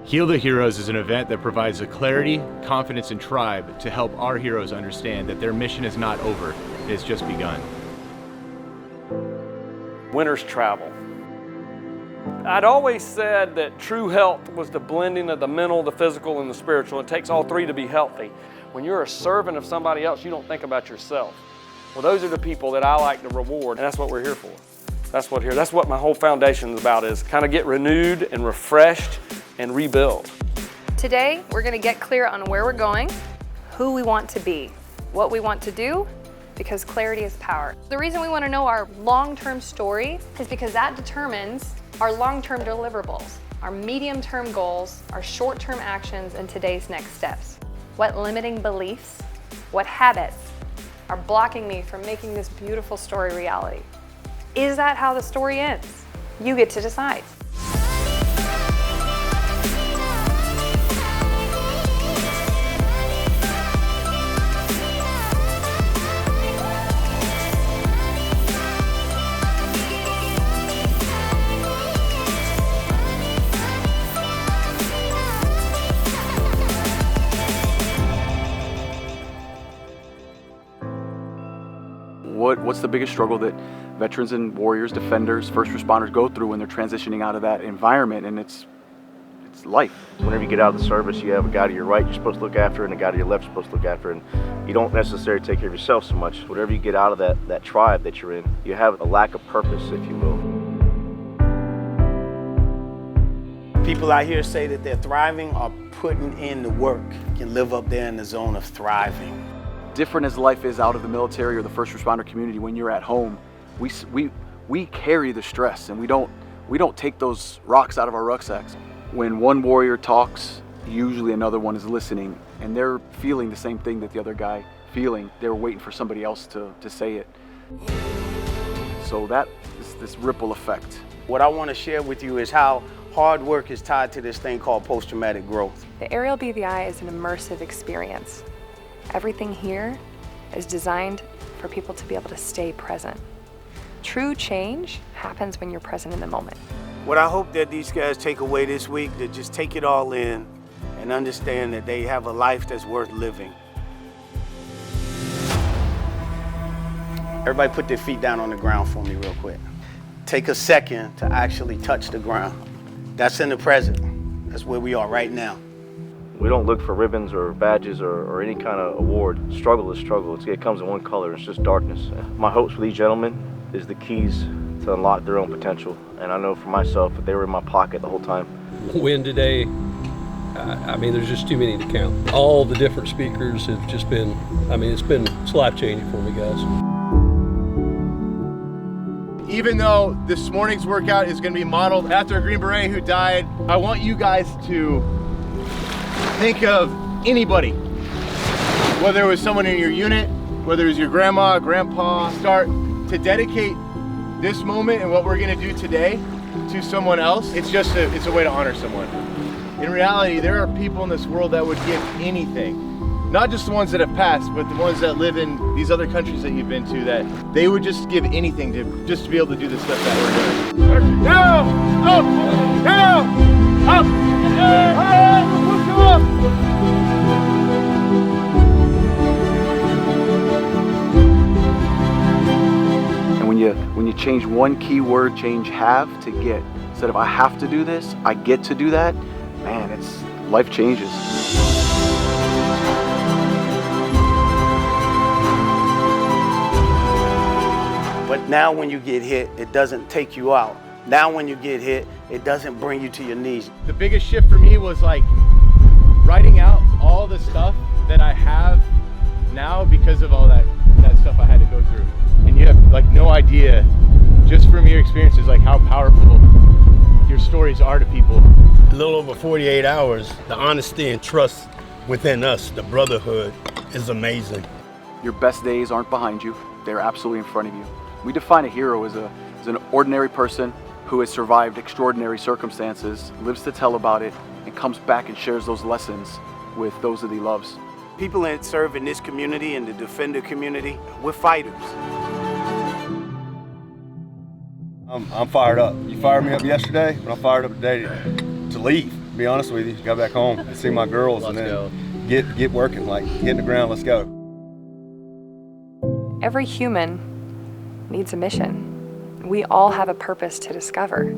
Heal the Heroes is an event that provides the clarity, confidence, and tribe to help our heroes understand that their mission is not over, it has just begun. Winter's travel. I'd always said that true health was the blending of the mental, the physical, and the spiritual. It takes all three to be healthy. When you're a servant of somebody else, you don't think about yourself. Well, those are the people that I like to reward, and that's what we're here for. That's what my whole foundation is about, is kind of get renewed and refreshed and rebuild. Today, we're going to get clear on where we're going, who we want to be, what we want to do, because clarity is power. The reason we want to know our long-term story is because that determines our long-term deliverables, our medium-term goals, our short-term actions, and today's next steps. What limiting beliefs, what habits are blocking me from making this beautiful story reality? Is that how the story ends? You get to decide. What's the biggest struggle that veterans and warriors, defenders, first responders go through when they're transitioning out of that environment? And it's life. Whenever you get out of the service, you have a guy to your right you're supposed to look after, and a guy to your left you're supposed to look after, and you don't necessarily take care of yourself so much. Whatever you get out of that tribe that you're in, you have a lack of purpose, if you will. People out here say that they're thriving or putting in the work. You can live up there in the zone of thriving. Different as life is out of the military or the first responder community, when you're at home, we carry the stress, and we don't take those rocks out of our rucksacks. When one warrior talks, usually another one is listening, and they're feeling the same thing that the other guy feeling. They're waiting for somebody else to say it. So that is this ripple effect. What I want to share with you is how hard work is tied to this thing called post-traumatic growth. The Aerial BVI is an immersive experience. Everything here is designed for people to be able to stay present. True change happens when you're present in the moment. What I hope that these guys take away this week, to just take it all in and understand that they have a life that's worth living. Everybody put their feet down on the ground for me real quick. Take a second to actually touch the ground. That's in the present. That's where we are right now. We don't look for ribbons or badges or any kind of award. Struggle is struggle. It comes in one color. It's just darkness. My hopes for these gentlemen is the keys to unlock their own potential. And I know for myself that they were in my pocket the whole time. Win today, I mean, there's just too many to count. All the different speakers have just been, it's life-changing for me, guys. Even though this morning's workout is going to be modeled after a Green Beret who died, I want you guys to think of anybody, whether it was someone in your unit, whether it was your grandma, grandpa. Start to dedicate this moment and what we're going to do today to someone else. It's a way to honor someone. In reality, there are people in this world that would give anything, not just the ones that have passed, but the ones that live in these other countries that you've been to, that they would just give anything to just to be able to do the stuff that we're doing. Down, up, down, up, down, And when you change one key word, change have to get. Instead of I have to do this, I get to do that. Man, life changes. But now when you get hit, it doesn't take you out. Now when you get hit, it doesn't bring you to your knees. The biggest shift for me was like writing out all the stuff that I have now because of all that stuff I had to go through. And you have like no idea, just from your experiences, like how powerful your stories are to people. A little over 48 hours, the honesty and trust within us, the brotherhood, is amazing. Your best days aren't behind you, they're absolutely in front of you. We define a hero as an ordinary person who has survived extraordinary circumstances, lives to tell about it, and comes back and shares those lessons with those that he loves. People that serve in this community and the defender community, we're fighters. I'm fired up. You fired me up yesterday, but I'm fired up today to leave. be honest with you, got back home and see my girls and then get working, like hit the ground, let's go. Every human needs a mission. We all have a purpose to discover.